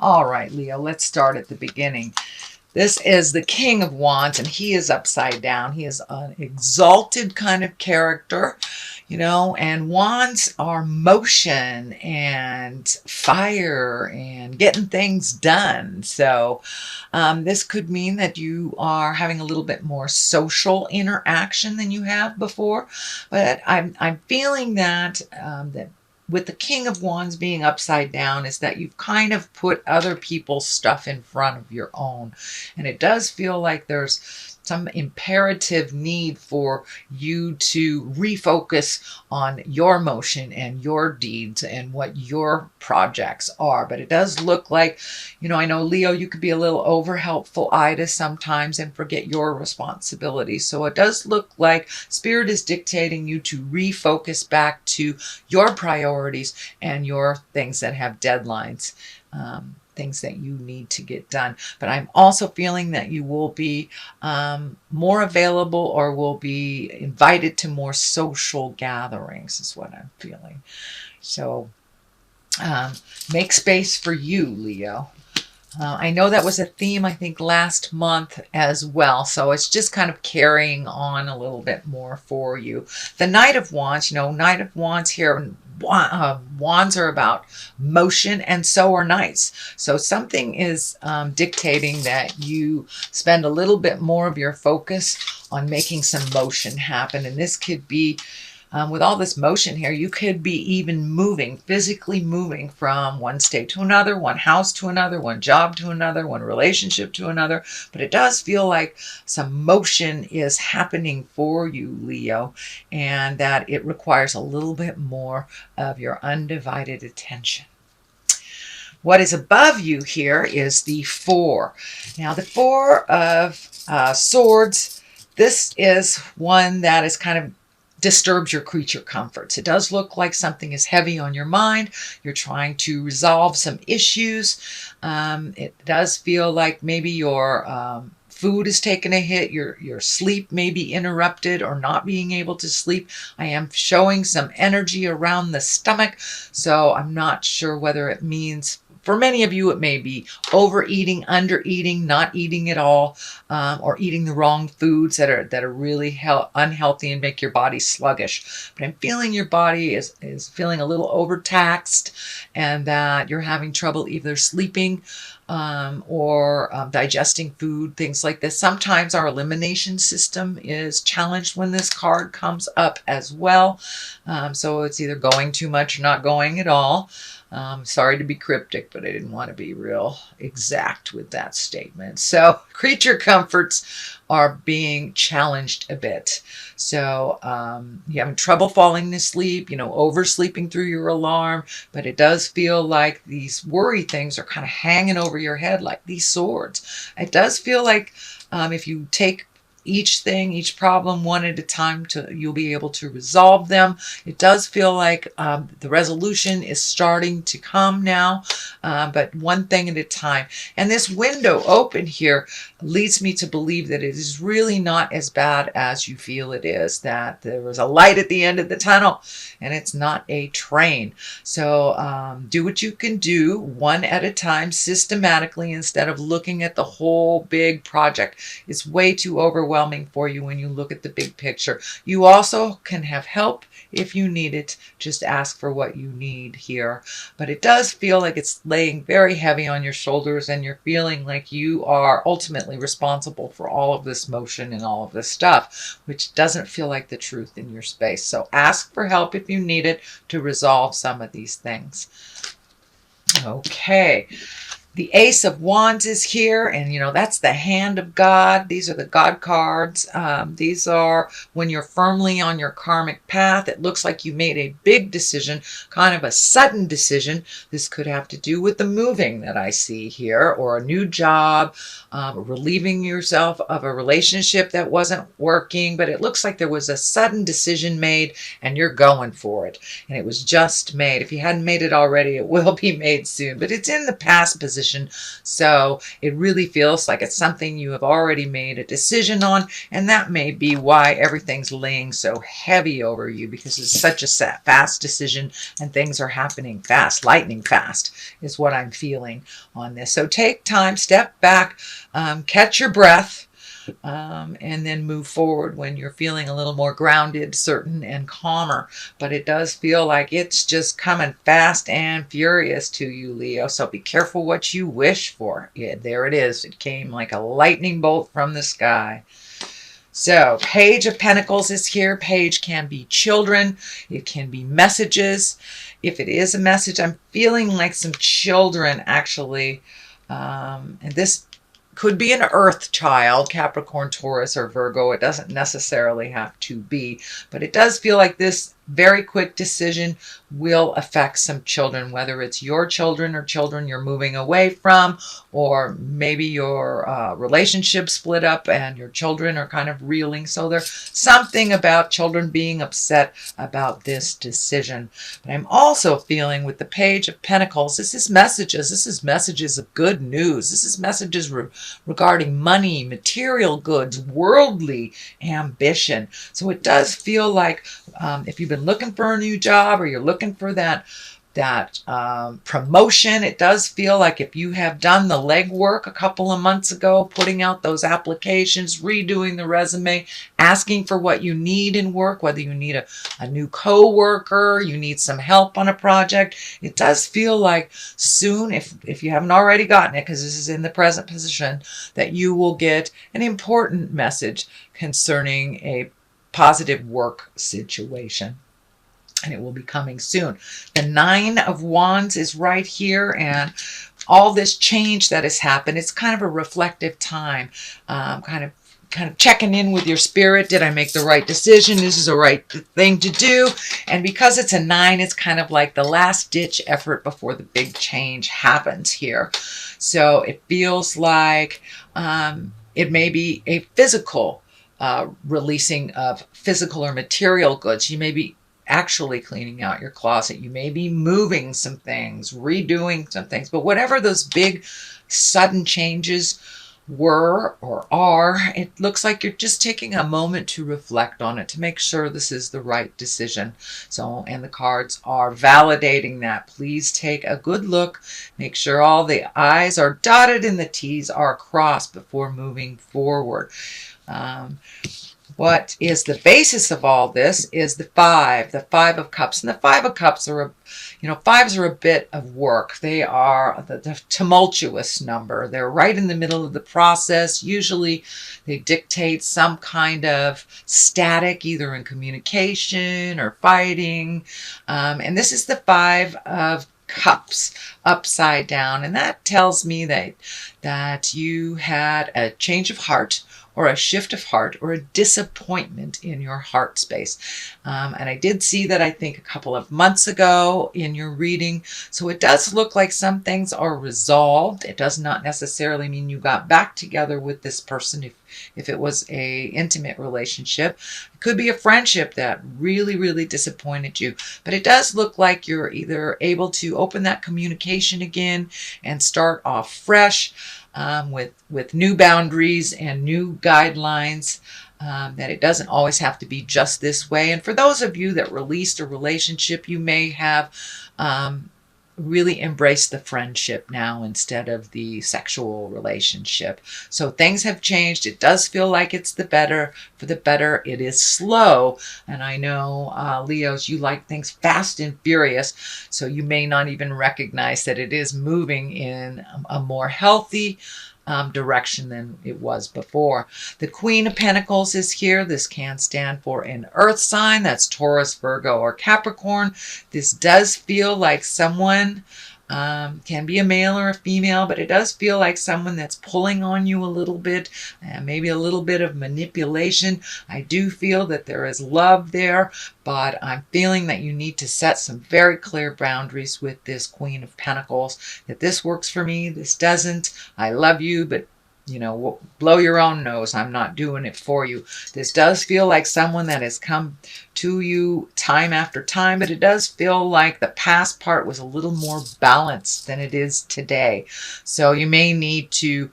All right, Leo, let's start at the beginning. This is the King of Wands, and he is upside down. He is an exalted kind of character, and wands are motion and fire and getting things done. So this could mean that you are having a little bit more social interaction than you have before. But I'm feeling that with the King of Wands being upside down is that you've kind of put other people's stuff in front of your own. And it does feel like there's some imperative need for you to refocus on your motion and your deeds and what your projects are. But it does look like, I know, Leo, you could be a little over helpful Ida sometimes and forget your responsibilities. So it does look like Spirit is dictating you to refocus back to your priorities and your things that have deadlines. Things that you need to get done. But I'm also feeling that you will be more available or will be invited to more social gatherings is what I'm feeling. So make space for you, Leo. I know that was a theme, I think, last month as well. So it's just kind of carrying on a little bit more for you. The Knight of Wands, Knight of Wands here, wands are about motion, and so are knights. So something is dictating that you spend a little bit more of your focus on making some motion happen. And this could be with all this motion here, you could be even physically moving from one state to another, one house to another, one job to another, one relationship to another. But it does feel like some motion is happening for you, Leo, and that it requires a little bit more of your undivided attention. What is above you here is the Four. Now, the Four of Swords, this is one that is kind of disturbs your creature comforts. It does look like something is heavy on your mind. You're trying to resolve some issues. It does feel like maybe your food is taking a hit. Your sleep may be interrupted or not being able to sleep. I am showing some energy around the stomach, so I'm not sure whether it means, for many of you, it may be overeating, undereating, not eating at all, or eating the wrong foods that are really unhealthy and make your body sluggish. But I'm feeling your body is feeling a little overtaxed, and that you're having trouble either sleeping or digesting food, things like this. Sometimes our elimination system is challenged when this card comes up as well. So it's either going too much or not going at all. Sorry to be cryptic, but I didn't want to be real exact with that statement. So creature comforts are being challenged a bit. So you're having trouble falling to sleep, oversleeping through your alarm, but it does feel like these worry things are kind of hanging over your head like these swords. It does feel like if you take each problem one at a time, you'll be able to resolve them. It does feel like the resolution is starting to come now, but one thing at a time. And this window open here leads me to believe that it is really not as bad as you feel it is, that there was a light at the end of the tunnel and it's not a train. So do what you can do one at a time, systematically, instead of looking at the whole big project. It's way too overwhelming for you when you look at the big picture. You also can have help if you need it. Just ask for what you need here. But it does feel like it's laying very heavy on your shoulders, and you're feeling like you are ultimately responsible for all of this motion and all of this stuff, which doesn't feel like the truth in your space. So ask for help if you need it to resolve some of these things. Okay. The Ace of Wands is here, and that's the hand of God. These are the God cards. These are when you're firmly on your karmic path. It looks like you made a big decision, kind of a sudden decision. This could have to do with the moving that I see here, or a new job, relieving yourself of a relationship that wasn't working, but it looks like there was a sudden decision made and you're going for it. And it was just made. If you hadn't made it already, it will be made soon, but it's in the past position. position. So it really feels like it's something you have already made a decision on, and that may be why everything's laying so heavy over you, because it's such a fast decision and things are happening fast. Lightning fast is what I'm feeling on this. So take time, step back, catch your breath, and then move forward when you're feeling a little more grounded, certain, and calmer. But it does feel like it's just coming fast and furious to you, Leo. So be careful what you wish for. Yeah, there it is. It came like a lightning bolt from the sky. So Page of Pentacles is here. Page can be children. It can be messages. If it is a message, I'm feeling like some children actually. And this could be an earth child, Capricorn, Taurus, or Virgo. It doesn't necessarily have to be, but it does feel like this very quick decision will affect some children, whether it's your children or children you're moving away from, or maybe your relationship split up and your children are kind of reeling. So there's something about children being upset about this decision. But I'm also feeling with the Page of Pentacles, this is messages. This is messages of good news. This is messages regarding money, material goods, worldly ambition. So it does feel like if you've been looking for a new job or you're looking for that promotion, it does feel like if you have done the legwork a couple of months ago, putting out those applications, redoing the resume, asking for what you need in work, whether you need a new co-worker, you need some help on a project, it does feel like soon, if you haven't already gotten it, because this is in the present position, that you will get an important message concerning a positive work situation. And it will be coming soon. The 9 of Wands is right here, and all this change that has happened, it's kind of a reflective time, kind of checking in with your spirit. Did I make the right decision? This is the right thing to do. And because it's a 9, it's kind of like the last ditch effort before the big change happens here. So it feels like it may be a physical releasing of physical or material goods. You may be actually cleaning out your closet. You may be moving some things, redoing some things, but whatever those big sudden changes were or are, it looks like you're just taking a moment to reflect on it, to make sure this is the right decision. So, and the cards are validating that. Please take a good look. Make sure all the I's are dotted and the T's are crossed before moving forward. What is the basis of all this is the 5 of Cups. And the 5 of Cups are, fives are a bit of work. They are the tumultuous number. They're right in the middle of the process. Usually they dictate some kind of static, either in communication or fighting. And this is the 5 of Cups upside down. And that tells me that you had a change of heart, or a shift of heart, or a disappointment in your heart space. And I did see that, I think, a couple of months ago in your reading. So it does look like some things are resolved. It does not necessarily mean you got back together with this person if it was a intimate relationship. It could be a friendship that really, really disappointed you. But it does look like you're either able to open that communication again and start off fresh, with new boundaries and new guidelines, that it doesn't always have to be just this way. And for those of you that released a relationship, you may have really embraced the friendship now instead of the sexual relationship. So things have changed. It does feel like it's the better. For the better, it is slow. And I know, Leos, you like things fast and furious, so you may not even recognize that it is moving in a more healthy direction than it was before. The Queen of Pentacles is here. This can stand for an earth sign. That's Taurus, Virgo, or Capricorn. This does feel like someone, can be a male or a female, but it does feel like someone that's pulling on you a little bit, and maybe a little bit of manipulation. I do feel that there is love there, but I'm feeling that you need to set some very clear boundaries with this Queen of Pentacles, that this works for me, this doesn't. I love you, but you know, blow your own nose. I'm not doing it for you. This does feel like someone that has come to you time after time, but it does feel like the past part was a little more balanced than it is today. So you may need to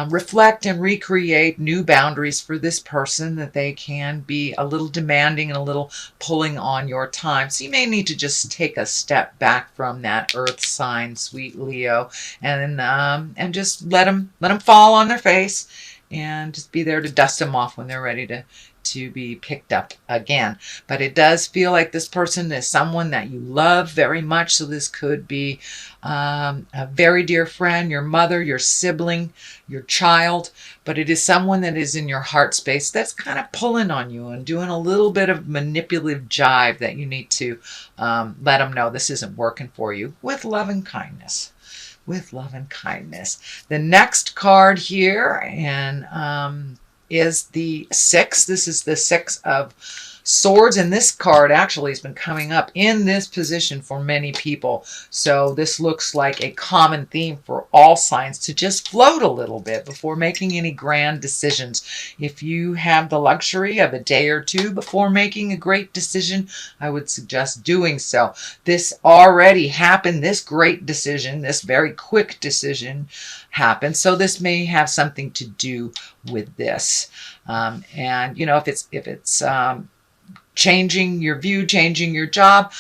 reflect and recreate new boundaries for this person, that they can be a little demanding and a little pulling on your time. So you may need to just take a step back from that earth sign, sweet Leo, and just let them fall on their face, and just be there to dust them off when they're ready to be picked up again. But it does feel like this person is someone that you love very much. So this could be a very dear friend, your mother, your sibling, your child, but it is someone that is in your heart space that's kind of pulling on you and doing a little bit of manipulative jive, that you need to let them know this isn't working for you, with love and kindness. With love and kindness. The next card here is the six. This is the Six of Swords, and this card actually has been coming up in this position for many people. So this looks like a common theme for all signs, to just float a little bit before making any grand decisions. If you have the luxury of a day or two before making a great decision, I would suggest doing so. This already happened. This great decision, this very quick decision happened. So this may have something to do with this. And you know, if it's changing your view, changing your job,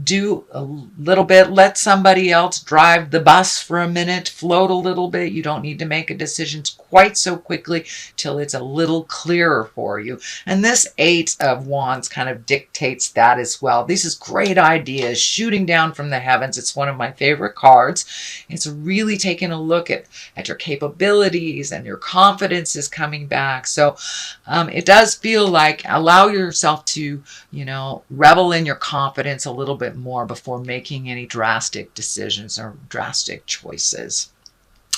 do a little bit, let somebody else drive the bus for a minute, float a little bit. You don't need to make a decision quite so quickly till it's a little clearer for you. And this Eight of Wands kind of dictates that as well. This is great ideas shooting down from the heavens. It's one of my favorite cards. It's really taking a look at your capabilities, and your confidence is coming back. So it does feel like, allow yourself to, you know, revel in your confidence a little bit more before making any drastic decisions or drastic choices.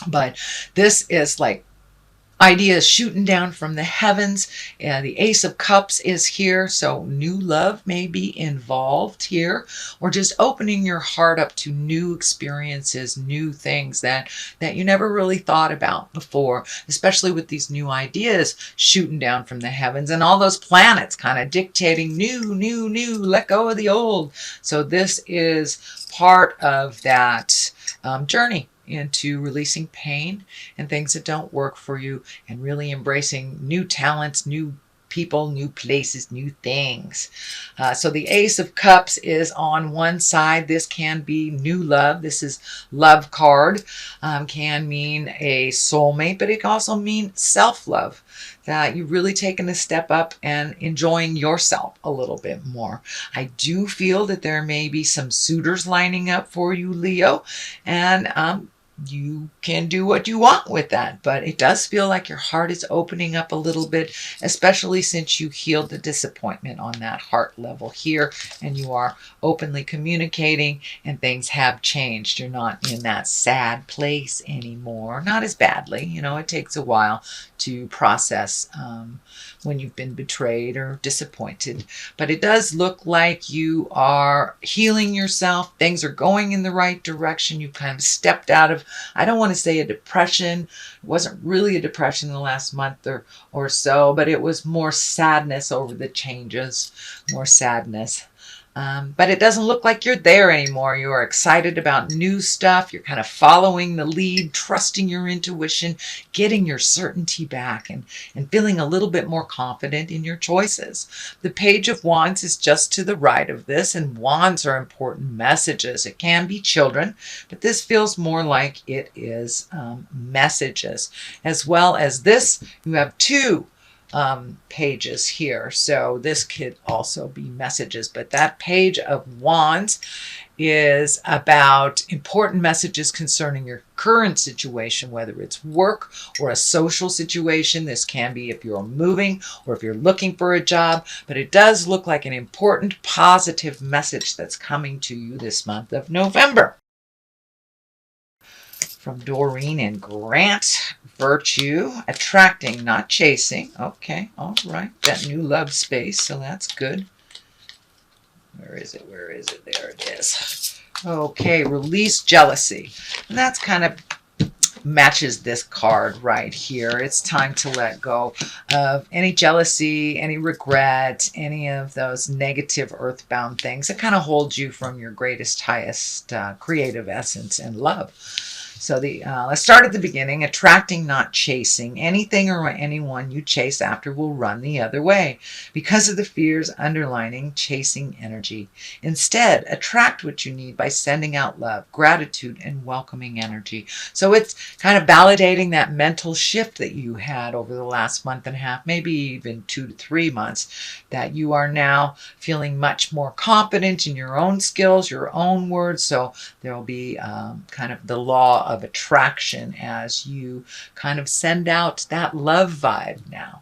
But this is like ideas shooting down from the heavens. The Ace of Cups is here, so new love may be involved here, or just opening your heart up to new experiences, new things that you never really thought about before, especially with these new ideas shooting down from the heavens, and all those planets kind of dictating new, let go of the old. So this is part of that journey into releasing pain and things that don't work for you, and really embracing new talents, new people, new places, new things. So the Ace of Cups is on one side. This can be new love. This is love card. Can mean a soulmate, but it can also mean self-love, that you've really taken a step up and enjoying yourself a little bit more. I do feel that there may be some suitors lining up for you, Leo, and you can do what you want with that, but it does feel like your heart is opening up a little bit, especially since you healed the disappointment on that heart level here, and you are openly communicating, and things have changed. You're not in that sad place anymore, not as badly. You know, it takes a while to process when you've been betrayed or disappointed, but it does look like you are healing yourself. Things are going in the right direction. You've kind of stepped out of, I don't want to say a depression. It wasn't really a depression in the last month or so, but it was more sadness over the changes, more sadness. But it doesn't look like you're there anymore. You are excited about new stuff. You're kind of following the lead, trusting your intuition, getting your certainty back, and feeling a little bit more confident in your choices. The Page of Wands is just to the right of this, and wands are important messages. It can be children, but this feels more like it is messages. As well as this, you have two pages here, so this could also be messages, but that Page of Wands is about important messages concerning your current situation, whether it's work or a social situation. This can be if you're moving or if you're looking for a job, but it does look like an important positive message that's coming to you this month of November. From Doreen and Grant, virtue, attracting, not chasing. Okay, all right. That new love space, so that's good. Where is it? Where is it? There it is. Okay, release jealousy. And that's kind of matches this card right here. It's time to let go of any jealousy, any regret, any of those negative earthbound things that kind of hold you from your greatest, highest creative essence and love. So let's start at the beginning. Attracting, not chasing. Anything or anyone you chase after will run the other way because of the fears underlining chasing energy. Instead, attract what you need by sending out love, gratitude, and welcoming energy. So it's kind of validating that mental shift that you had over the last month and a half, maybe even 2 to 3 months, that you are now feeling much more confident in your own skills, your own words. So there will be kind of the law of attraction as you kind of send out that love vibe now.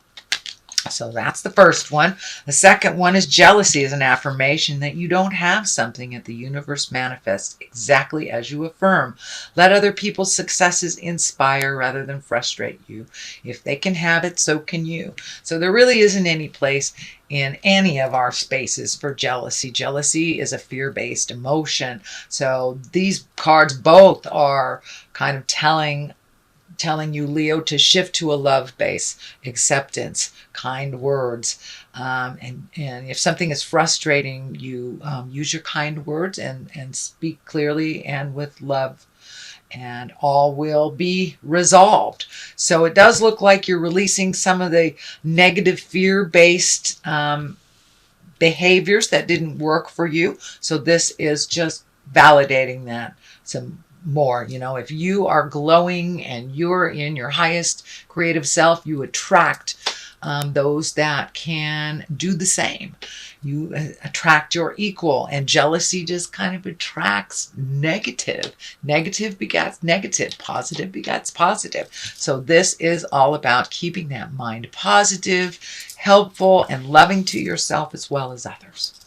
So that's the first one. The second one is jealousy is an affirmation that you don't have something that the universe manifests exactly as you affirm. Let other people's successes inspire rather than frustrate you. If they can have it, so can you. So there really isn't any place in any of our spaces for jealousy. Jealousy is a fear-based emotion. So these cards both are kind of telling you, Leo, to shift to a love base, acceptance, kind words. And if something is frustrating you, use your kind words and speak clearly and with love, and all will be resolved. So it does look like you're releasing some of the negative fear-based behaviors that didn't work for you. So this is just validating that some more. If you are glowing and you're in your highest creative self, you attract those that can do the same. You attract your equal, and jealousy just kind of attracts negative. Negative begets negative. Positive begets positive. So this is all about keeping that mind positive, helpful, and loving to yourself as well as others.